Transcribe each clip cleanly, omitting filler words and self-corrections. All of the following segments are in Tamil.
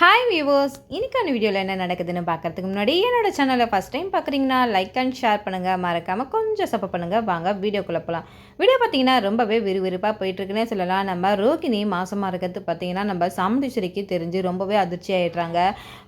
ஹாய் வியூவர்ஸ், இன்னைக்கான வீடியோவில் என்ன நடக்குதுன்னு பார்க்கறதுக்கு முன்னாடி என்னோட சேனலை ஃபஸ்ட் டைம் பார்க்குறீங்கன்னா லைக் அண்ட் ஷேர் பண்ணுங்கள், மறக்காமல் கொஞ்சம் சப்போர்ட் பண்ணுங்கள். வாங்க வீடியோக்குள்ளே போகலாம். வீடியோ பார்த்தீங்கன்னா ரொம்பவே விறுவிறுப்பாக போயிட்டுருக்குன்னே சொல்லலாம். நம்ம ரோகிணி மாசமாக இருக்கிறது பார்த்தீங்கன்னா நம்ம சாமுண்டீஸ்வரிக்கு தெரிஞ்சு ரொம்பவே அதிர்ச்சி ஆகிடுறாங்க.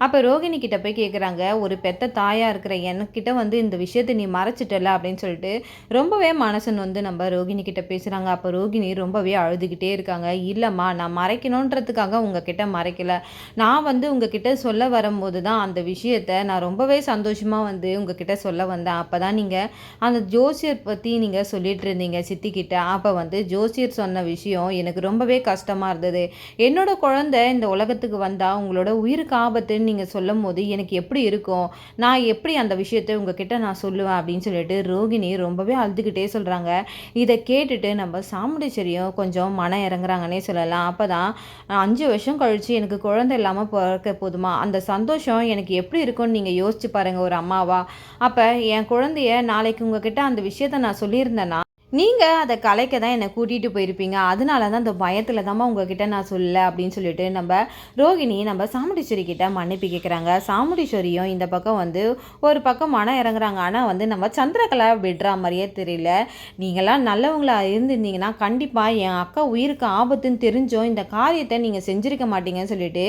அப்போ ரோகிணி கிட்ட போய் கேட்குறாங்க, ஒரு பெத்த தாயாக இருக்கிற என்கிட்ட வந்து இந்த விஷயத்தை நீ மறைச்சிட்டல அப்படின்னு சொல்லிட்டு ரொம்பவே மனசன் வந்து நம்ம ரோகிணி கிட்ட பேசுகிறாங்க. அப்போ ரோகிணி ரொம்பவே அழுதுகிட்டே இருக்காங்க. இல்லைம்மா, நான் மறைக்கணுன்றதுக்காக உங்ககிட்ட மறைக்கலை. நான் வந்து உங்ககிட்ட சொல்ல வரும்போது தான் அந்த விஷயத்த நான் ரொம்பவே சந்தோஷமாக வந்து உங்ககிட்ட சொல்ல வந்தேன். அப்போ தான் நீங்கள் அந்த ஜோசியர் பற்றி நீங்கள் சொல்லிட்டு இருந்தீங்க சித்திக்கிட்ட. அப்போ வந்து ஜோசியர் சொன்ன விஷயம் எனக்கு ரொம்பவே கஷ்டமாக இருந்தது. என்னோட குழந்தை இந்த உலகத்துக்கு வந்தால் உங்களோட உயிருக்கு ஆபத்துன்னு நீங்கள் சொல்லும் போது எனக்கு எப்படி இருக்கும், நான் எப்படி அந்த விஷயத்தை உங்ககிட்ட நான் சொல்லுவேன் அப்படின்னு சொல்லிட்டு ரோகிணி ரொம்பவே அழுதுகிட்டே சொல்கிறாங்க. இதை கேட்டுட்டு நம்ம சாமுண்டீஸ்வரியும் கொஞ்சம் மனம் இறங்குறாங்கன்னே சொல்லலாம். அப்போ தான் 5 வருஷம் கழித்து எனக்கு குழந்தை இல்லாமல் பிறக்க போதுமா, அந்த சந்தோஷம் எனக்கு எப்படி இருக்கும்னு நீங்கள் யோசிச்சு பாருங்கள் ஒரு அம்மாவா. அப்போ என் குழந்தைய நாளைக்கு உங்ககிட்ட அந்த விஷயத்த நான் சொல்லியிருந்தேன்னா நீங்கள் அதை கலைக்க தான் என்னை கூட்டிகிட்டு போயிருப்பீங்க. அதனால தான் அந்த பயத்தில் தான்மா உங்ககிட்ட நான் சொல்லலை அப்படின்னு சொல்லிட்டு நம்ம ரோகிணி நம்ம சாமுண்டீஸ்வரி கிட்ட மன்னிப்பு கேட்குறாங்க. சாமுண்டீஸ்வரியும் இந்த பக்கம் வந்து ஒரு பக்கம் மனம் இறங்குறாங்க. ஆனால் வந்து நம்ம சந்திரகலா விடுற மாதிரியே தெரியல. நீங்களாம் நல்லவங்களா இருந்திருந்தீங்கன்னா கண்டிப்பாக என் அக்கா உயிருக்கு ஆபத்துன்னு தெரிஞ்சோம் இந்த காரியத்தை நீங்கள் செஞ்சுருக்க மாட்டீங்கன்னு சொல்லிட்டு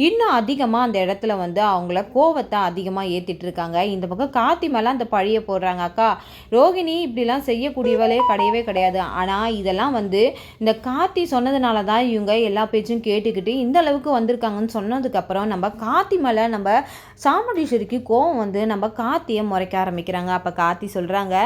இன்னும் அதிகமாக அந்த இடத்துல வந்து அவங்கள கோவத்தை அதிகமாக ஏற்றிட்டு இருக்காங்க. இந்த பக்கம் கார்த்தி மேலே அந்த பழியை போடுறாங்க. அக்கா, ரோகிணி இப்படிலாம் செய்யக்கூடியவளே கிடையவே கிடையாது. ஆனால் இதெல்லாம் வந்து இந்த கார்த்தி சொன்னதுனால தான் இவங்க எல்லா பேச்சும் கேட்டுக்கிட்டு இந்த அளவுக்கு வந்திருக்காங்கன்னு சொன்னதுக்கப்புறம் நம்ம கார்த்தி மேலே நம்ம சாமுண்டீஸ்வரிக்கு கோவம் வந்து நம்ம கார்த்தியை முறைக்க ஆரம்பிக்கிறாங்க. அப்போ கார்த்தி சொல்கிறாங்க,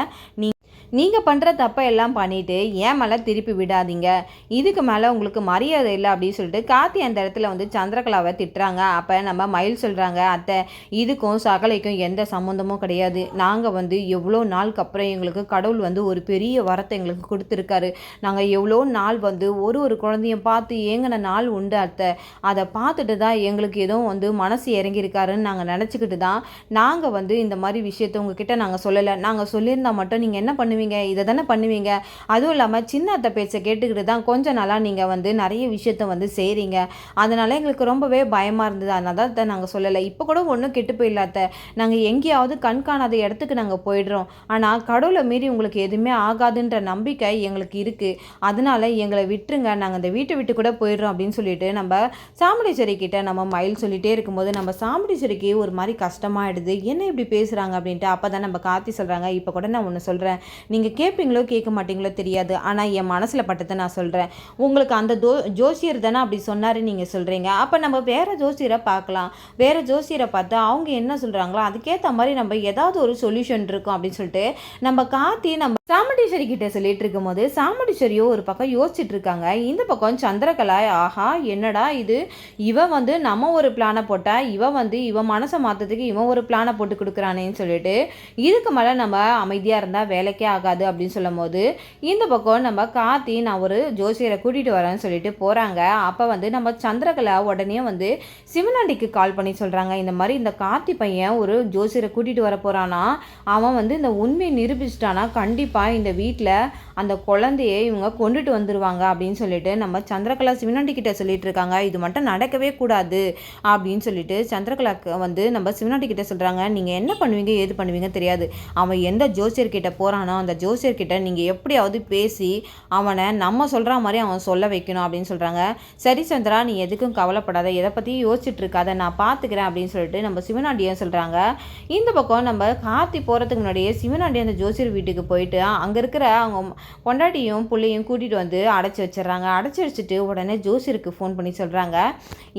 நீங்கள் பண்ணுற தப்பை எல்லாம் பண்ணிவிட்டு ஏன் மேலே திருப்பி விடாதீங்க, இதுக்கு மேலே உங்களுக்கு மரியாதை இல்லை அப்படின்னு சொல்லிட்டு கார்த்தி அந்த இடத்துல வந்து சந்திரகலாவை திட்டுறாங்க. அப்போ நம்ம மயில் சொல்கிறாங்க, அத்தை, இதுக்கும் சகலைக்கும் எந்த சம்மந்தமும் கிடையாது. நாங்கள் வந்து எவ்வளோ நாளுக்கு அப்புறம் எங்களுக்கு கடவுள் வந்து ஒரு பெரிய வரத்தை எங்களுக்கு கொடுத்துருக்காரு. நாங்கள் எவ்வளோ நாள் வந்து ஒரு குழந்தையும் பார்த்து ஏங்கின நாள் உண்டு அத்தை. அதை பார்த்துட்டு தான் எங்களுக்கு எதுவும் வந்து மனசு இறங்கியிருக்காருன்னு நாங்கள் நினச்சிக்கிட்டு தான் நாங்கள் வந்து இந்த மாதிரி விஷயத்தை உங்ககிட்ட நாங்கள் சொல்லலை. நாங்கள் சொல்லியிருந்தால் மட்டும் நீங்கள் என்ன பண்ணுவீங்க, இதை தானே பண்ணுவீங்க. அதுவும் இல்லாமல் சின்ன அத்தை பேச்சை கேட்டுக்கிட்டு தான் கொஞ்ச நாளாக நீங்கள் வந்து நிறைய விஷயத்த வந்து செய்கிறீங்க. அதனால எங்களுக்கு ரொம்பவே பயமாக இருந்தது. அதனால தான் நாங்கள் சொல்லலை. இப்போ கூட ஒன்றும் கெட்டு போயிடலாத்த, நாங்கள் எங்கேயாவது கண்காணாத இடத்துக்கு நாங்கள் போயிடுறோம். ஆனால் கடவுளை மீறி உங்களுக்கு எதுவுமே ஆகாதுன்ற நம்பிக்கை எங்களுக்கு இருக்குது. அதனால எங்களை விட்டுருங்க, நாங்கள் இந்த வீட்டை விட்டு கூட போயிடுறோம் அப்படின்னு சொல்லிட்டு நம்ம சாமுண்டீஸ்வரி கிட்ட நம்ம மயில் சொல்லிகிட்டே இருக்கும்போது நம்ம சாமுண்டீஸ்வரிக்கு ஒரு மாதிரி கஷ்டமாயிடுது. என்ன இப்படி பேசுகிறாங்க அப்படின்ட்டு. அப்போ தான் நம்ம கார்த்தி சொல்கிறாங்க, இப்போ கூட நான் ஒன்று சொல்கிறேன், நீங்கள் கேட்பீங்களோ கேட்க மாட்டீங்களோ தெரியாது, ஆனால் என் மனசில் பட்டதை நான் சொல்கிறேன். உங்களுக்கு அந்த ஜோசியர் தானே அப்படி சொன்னார் நீங்கள் சொல்கிறீங்க. அப்போ நம்ம வேறு ஜோசியரை பார்க்கலாம். வேறு ஜோசியரை பார்த்து அவங்க என்ன சொல்கிறாங்களோ அதுக்கேற்ற மாதிரி நம்ம ஏதாவது ஒரு சொல்யூஷன் இருக்கும் அப்படின்னு சொல்லிட்டு நம்ம கார்த்தி நம்ம சாமுண்டீஸ்வரி கிட்ட சொல்லிட்டு இருக்கும் போது சாமுண்டீஸ்வரியோ ஒரு பக்கம் யோசிச்சுட்டு இருக்காங்க. இந்த பக்கம் சந்திரகலா, ஆஹா என்னடா இது, இவன் வந்து நம்ம ஒரு பிளானை போட்டால் இவன் வந்து இவன் மனசை மாற்றத்துக்கு இவன் ஒரு பிளானை போட்டு கொடுக்குறானேன்னு சொல்லிட்டு இதுக்கு மேலே நம்ம அமைதியாக இருந்தால் வேலைக்கே ஆகாது அப்படின்னு சொல்லும் போது இந்த பக்கம் நம்ம கார்த்தி நான் ஒரு ஜோசியரை கூட்டிகிட்டு வரேன்னு சொல்லிட்டு போகிறாங்க. அப்போ வந்து நம்ம சந்திரகலா உடனே வந்து சிவனாண்டிக்கு கால் பண்ணி சொல்கிறாங்க, இந்த மாதிரி இந்த கார்த்தி பையன் ஒரு ஜோசியரை கூட்டிகிட்டு வர போகிறானா, அவன் வந்து இந்த உண்மையை நிரூபிச்சிட்டானா கண்டிப்பாக இந்த வீட்டில் அந்த குழந்தையை இவங்க கொண்டுட்டு வந்துடுவாங்க அப்படின்னு சொல்லிட்டு நம்ம சந்திரகலா சிவனாண்டி கிட்ட சொல்லிட்டு இருக்காங்க. இது மட்டும் நடக்கவே கூடாது அப்படின்னு சொல்லிட்டு சந்திரகலாக்கு வந்து நம்ம சிவனாண்டி கிட்ட சொல்கிறாங்க, நீங்கள் என்ன பண்ணுவீங்க ஏது பண்ணுவீங்க தெரியாது, அவன் எந்த ஜோசியர்கிட்ட போகிறானோ அந்த ஜோசியர்கிட்ட நீங்கள் எப்படியாவது பேசி அவனை நம்ம சொல்கிற மாதிரி அவன் சொல்ல வைக்கணும் அப்படின்னு சொல்கிறாங்க. சரி சந்திரா, நீ எதுக்கும் கவலைப்படாத, எதை பற்றியும் யோசிச்சுட்டு இருக்காத, நான் பார்த்துக்கிறேன் அப்படின்னு சொல்லிட்டு நம்ம சிவனாண்டியும் சொல்கிறாங்க. இந்த பக்கம் நம்ம கார்த்தி போகிறதுக்கு முன்னாடியே சிவனாண்டி அந்த ஜோசியர் வீட்டுக்கு போயிட்டு அங்கே இருக்கிற அவங்க பொண்டாட்டியும் பிள்ளையும் கூட்டிகிட்டு வந்து அடைச்சி வச்சிடறாங்க. அடைச்சி வச்சுட்டு உடனே ஜோசியருக்கு ஃபோன் பண்ணி சொல்கிறாங்க,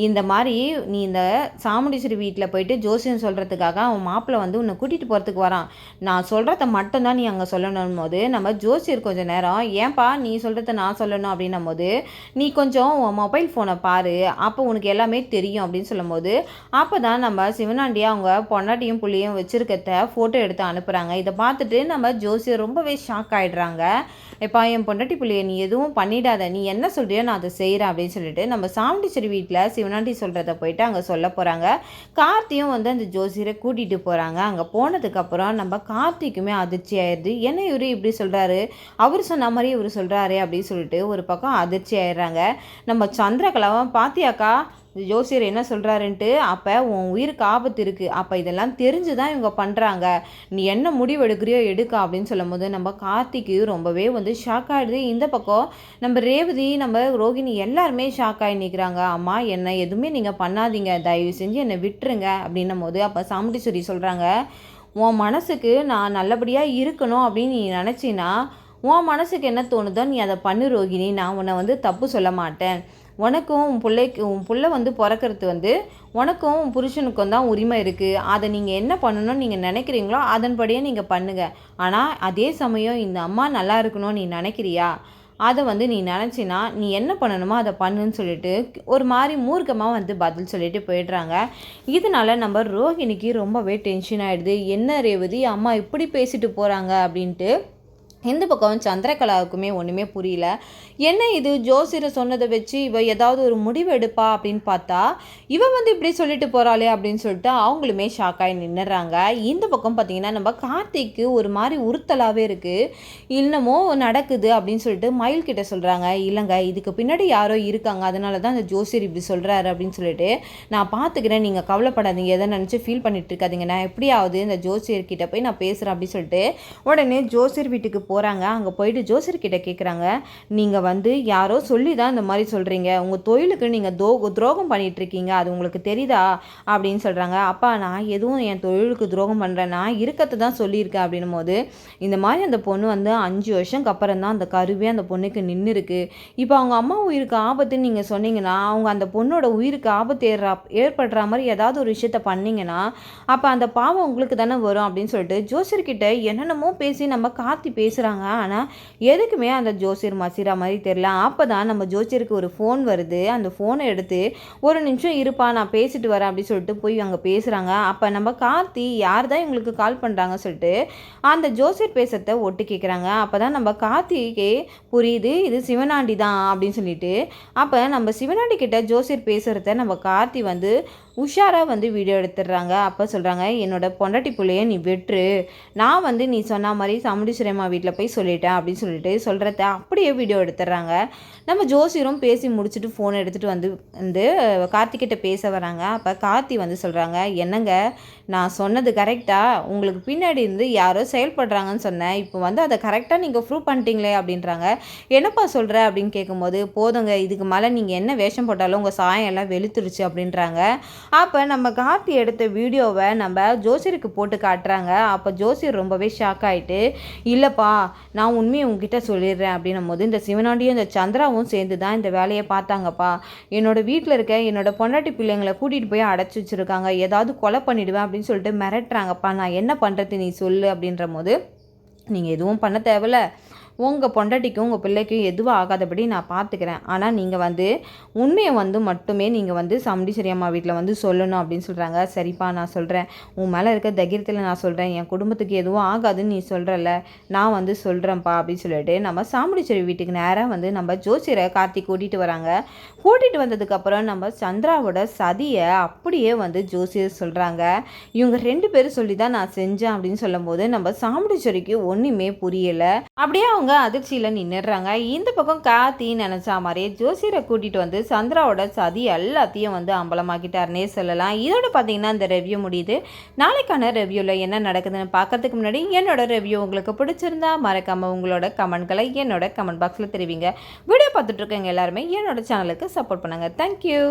இந்த மாதிரி நீ இந்த சாமுண்டீஸ்வரி வீட்டில் போயிட்டு ஜோசியம் சொல்கிறதுக்காக அவன் மாப்பிள்ளை வந்து உன்னை கூட்டிகிட்டு போகிறதுக்கு வரான், நான் சொல்கிறத மட்டும்தான் நீ அங்கே சொல்லணும் போது நம்ம ஜோசியர் கொஞ்சம் நேரம், ஏன்பா நீ சொல்கிறத நான் சொல்லணும் அப்படின்னும் போது நீ கொஞ்சம் உன் மொபைல் ஃபோனை பாரு, அப்போ உனக்கு எல்லாமே தெரியும் அப்படின்னு சொல்லும் போது அப்போ தான் நம்ம சிவனாண்டியை அவங்க பொண்டாட்டியும் பிள்ளையும் வச்சுருக்கிறத ஃபோட்டோ எடுத்து அனுப்புகிறாங்க. இதை பார்த்துட்டு நம்ம ஜோசியர் ரொம்பவே ஷாக் ஆகிடுறாங்க. எப்பா என் பொண்டாட்டி பிள்ளைய நீ எதுவும் பண்ணிடாத, நீ என்ன சொல்கிறியோ நான் அதை செய்கிறேன் அப்படின்னு சொல்லிட்டு நம்ம சாமுண்டீஸ்வரி வீட்டில் சிவனாண்டி சொல்கிறத போயிட்டு அங்கே சொல்ல போகிறாங்க. கார்த்தியும் வந்து அந்த ஜோசியரை கூட்டிகிட்டு போகிறாங்க. அங்கே போனதுக்கப்புறம் நம்ம கார்த்திக்குமே அதிர்ச்சி ஆயிடுது. என்ன இவரு இப்படி சொல்கிறாரு, அவர் சொன்ன மாதிரி இவர் சொல்கிறாரு அப்படின்னு சொல்லிட்டு ஒரு பக்கம் அதிர்ச்சி ஆயிடுறாங்க. நம்ம சந்திரகலாவும், பாத்தியாக்கா ஜோசியர் என்ன சொல்கிறாருன்ட்டு. அப்போ உன் உயிருக்கு ஆபத்து இருக்குது, அப்போ இதெல்லாம் தெரிஞ்சு தான் இவங்க பண்ணுறாங்க, நீ என்ன முடிவு எடுக்கிறியோ எடுக்க அப்படின்னு சொல்லும் போது நம்ம கார்த்திக்கு ரொம்பவே வந்து ஷாக் ஆகிடுது. இந்த பக்கம் நம்ம ரேவதி, நம்ம ரோகிணி எல்லாருமே ஷாக் ஆகி நிற்கிறாங்க. அம்மா என்ன எதுவுமே நீங்கள் பண்ணாதீங்க, தயவு செஞ்சு என்னை விட்டுருங்க அப்படின்னும் போது அப்போ சாமுண்டீஸ்வரி சொல்கிறாங்க, உன் மனசுக்கு நான் நல்லபடியாக இருக்கணும் அப்படின்னு நீ நினச்சின்னா உன் மனசுக்கு என்ன தோணுதோ நீ அதை பண்ணு ரோகிணி, நான் உன்னை வந்து தப்பு சொல்ல மாட்டேன். உனக்கும் உன் புள்ள வந்து பிறக்கிறது வந்து உனக்கும் உன் புருஷனுக்கும் தான் உரிமை இருக்குது, அதை நீங்கள் என்ன பண்ணணும்னு நீங்கள் நினைக்கிறீங்களோ அதன்படியே நீங்கள் பண்ணுங்கள். ஆனால் அதே சமயம் இந்த அம்மா நல்லா இருக்கணும்னு நீ நினைக்கிறியா, அதை வந்து நீ நினச்சின்னா நீ என்ன பண்ணணுமோ அதை பண்ணுன்னு சொல்லிட்டு ஒரு மாதிரி மூர்க்கமாக வந்து பதில் சொல்லிட்டு போயிடுறாங்க. இதனால் நம்ம ரோஹிணிக்கு ரொம்பவே டென்ஷன் ஆகிடுது. என்ன ரேவதி அம்மா இப்படி பேசிட்டு போகிறாங்க அப்படின்ட்டு. இந்த பக்கம் சந்திரகலாவுக்குமே ஒன்றுமே புரியல. என்ன இது ஜோசியரை சொன்னதை வச்சு இவ ஏதாவது ஒரு முடிவு எடுப்பா அப்படின்னு பார்த்தா இவ வந்து இப்படி சொல்லிட்டு போகிறாளே அப்படின்னு சொல்லிட்டு அவங்களுமே ஷாக்காகி நின்றுறாங்க. இந்த பக்கம் பார்த்திங்கன்னா நம்ம கார்த்திக்கு ஒரு மாதிரி உறுத்தலாகவே இருக்குது. இன்னமும் நடக்குது அப்படின்னு சொல்லிட்டு மயில் கிட்ட சொல்கிறாங்க. இல்லைங்க இதுக்கு பின்னாடி யாரோ இருக்காங்க, அதனால தான் அந்த ஜோசியர் இப்படி சொல்கிறாரு அப்படின்னு சொல்லிட்டு நான் பார்த்துக்கிறேன், நீங்கள் கவலைப்படாதீங்க, எதை நினச்சி ஃபீல் பண்ணிட்டு இருக்காதீங்க, நான் எப்படியாவது இந்த ஜோசியர்கிட்ட போய் நான் பேசுகிறேன் அப்படின்னு சொல்லிட்டு உடனே ஜோசியர் வீட்டுக்கு போகிறாங்க. அங்கே போயிட்டு ஜோசியர்கிட்ட கேட்குறாங்க, நீங்கள் வந்து யாரோ சொல்லி தான் இந்த மாதிரி சொல்கிறீங்க, உங்கள் தொழிலுக்கு நீங்கள் துரோகம் பண்ணிகிட்ருக்கீங்க, அது உங்களுக்கு தெரியுதா அப்படின்னு சொல்கிறாங்க. அப்பா நான் எதுவும் என் தொழிலுக்கு துரோகம் பண்ணுறேன், நான் இருக்கிறது தான் சொல்லியிருக்கேன் அப்படின்னும் போது இந்த மாதிரி அந்த பொண்ணு வந்து 5 வருஷம்க்கு அப்புறம் தான் அந்த கருவே அந்த பொண்ணுக்கு நின்று இருக்கு. இப்போ அவங்க அம்மா உயிருக்கு ஆபத்துன்னு நீங்கள் சொன்னீங்கன்னா அவங்க அந்த பொண்ணோட உயிருக்கு ஆபத்து ஏற்படுற மாதிரி ஏதாவது ஒரு விஷயத்த பண்ணிங்கன்னா அப்போ அந்த பாவம் உங்களுக்கு தானே வரும் அப்படின்னு சொல்லிட்டு ஜோசியர்கிட்ட என்னென்னமோ பேசி நம்ம கார்த்தி பேசுகிறாங்க. ஆனால் எதுக்குமே அந்த ஜோசியர் மசிரா மாதிரி தெரியல. அப்போ தான் நம்ம ஜோசியருக்கு ஒரு ஃபோன் வருது. அந்த ஃபோனை எடுத்து ஒரு நிமிஷம் இருப்பா நான் பேசிட்டு வரேன் அப்படின்னு சொல்லிட்டு போய் அங்கே பேசுகிறாங்க. அப்போ நம்ம கார்த்தி யார் தான் இவங்களுக்கு கால் பண்ணுறாங்க சொல்லிட்டு அந்த ஜோசியர் பேசுறத ஒட்டு கேட்குறாங்க. அப்போ தான் நம்ம கார்த்திக்கே புரியுது இது சிவனாண்டி தான் அப்படின்னு சொல்லிட்டு. அப்போ நம்ம சிவனாண்டி கிட்ட ஜோசியர் பேசுகிறத நம்ம கார்த்தி வந்து உஷாராக வந்து வீடியோ எடுத்துடுறாங்க. அப்போ சொல்கிறாங்க, என்னோட பொண்டாட்டி பிள்ளைய நீ வெற்று, நான் வந்து நீ சொன்ன மாதிரி சாமுண்டீஸ்வரியம்மா வீட்டில் போய் சொல்லிட்டேன் அப்படின்னு சொல்லிட்டு சொல்கிறத அப்படியே வீடியோ எடுத்துடுறாங்க. நம்ம ஜோசியரும் பேசி முடிச்சுட்டு ஃபோன் எடுத்துகிட்டு வந்து கார்த்திகிட்ட பேச வராங்க. அப்போ கார்த்தி வந்து சொல்கிறாங்க, என்னங்க நான் சொன்னது கரெக்டாக, உங்களுக்கு பின்னாடி இருந்து யாரோ செயல்படுறாங்கன்னு சொன்னேன், இப்போ வந்து அதை கரெக்டாக நீங்கள் ப்ரூவ் பண்ணிட்டீங்களே அப்படின்றாங்க. என்னப்பா சொல்கிற அப்படின்னு கேட்கும்போது போதுங்க, இதுக்கு மேலே நீங்கள் என்ன வேஷம் போட்டாலும் உங்கள் சாயம் எல்லாம் வெளுத்துருச்சு அப்படின்றாங்க. அப்போ நம்ம கார்த்தி எடுத்த வீடியோவை நம்ம ஜோசியருக்கு போட்டு காட்டுறாங்க. அப்போ ஜோசியர் ரொம்பவே ஷாக் ஆகிட்டு, இல்லைப்பா நான் உண்மையை உங்ககிட்ட சொல்லிடுறேன் அப்படின்னும் போது இந்த சிவனாண்டியும் இந்த சந்திராவும் சேர்ந்து தான் இந்த வேலையை பார்த்தாங்கப்பா. என்னோடய வீட்டில் இருக்க என்னோடய பொண்டாட்டி பிள்ளைங்களை கூட்டிகிட்டு போய் அடைச்சி வச்சுருக்காங்க, ஏதாவது கொலை பண்ணிவிடுவேன் அப்படின்னு சொல்லிட்டு மிரட்டுறாங்கப்பா, நான் என்ன பண்ணுறது நீ சொல்லு அப்படின்ற போது நீங்கள் எதுவும் பண்ண தேவையில்ல, உங்கள் பொண்டாட்டிக்கும் உங்கள் பிள்ளைக்கும் எதுவும் ஆகாதபடி நான் பார்த்துக்கிறேன், ஆனால் நீங்கள் வந்து உண்மையை வந்து மட்டுமே நீங்கள் வந்து சாமுண்டீஸ்வரி அம்மா வீட்டில் வந்து சொல்லணும் அப்படின்னு சொல்கிறாங்க. சரிப்பா நான் சொல்கிறேன், உன் மேலே இருக்க தைரியத்தில் நான் சொல்கிறேன், என் குடும்பத்துக்கு எதுவும் ஆகாதுன்னு நீ சொல்கிறல்ல, நான் வந்து சொல்கிறேன்ப்பா அப்படின்னு சொல்லிட்டு நம்ம சாமுண்டீஸ்வரி வீட்டுக்கு நேராக வந்து நம்ம ஜோசியரை கார்த்தி கூட்டிகிட்டு வராங்க. கூட்டிகிட்டு வந்ததுக்கப்புறம் நம்ம சந்திராவோட சதியை அப்படியே வந்து ஜோசியர் சொல்கிறாங்க. இவங்க 2 பேரும் சொல்லி தான் நான் செஞ்சேன் அப்படின்னு சொல்லும் போது நம்ம சாமுண்டீஸ்வரிக்கு ஒன்றுமே புரியலை. அப்படியே அவங்க அதிர்ச்சியில் நின்றுடுறாங்க. இந்த பக்கம் கார்த்தி நினச்சா மாதிரியே ஜோசியரை கூட்டிகிட்டு வந்து சந்திராவோட சதி எல்லாத்தையும் வந்து அம்பலமாக்கிட்டாருன்னே சொல்லலாம். இதோட பார்த்தீங்கன்னா இந்த ரெவ்யூ முடியுது. நாளைக்கான ரெவ்யூவில் என்ன நடக்குதுன்னு பார்க்கறதுக்கு முன்னாடி என்னோட ரெவ்யூ உங்களுக்கு பிடிச்சிருந்தா மறக்காமல் உங்களோட கமெண்ட்களை என்னோட கமெண்ட் பாக்ஸில் தெரிவிங்க. வீடியோ பார்த்துட்ருக்கவங்க எல்லாருமே என்னோட சேனலுக்கு சப்போர்ட் பண்ணுங்கள். தேங்க்யூ.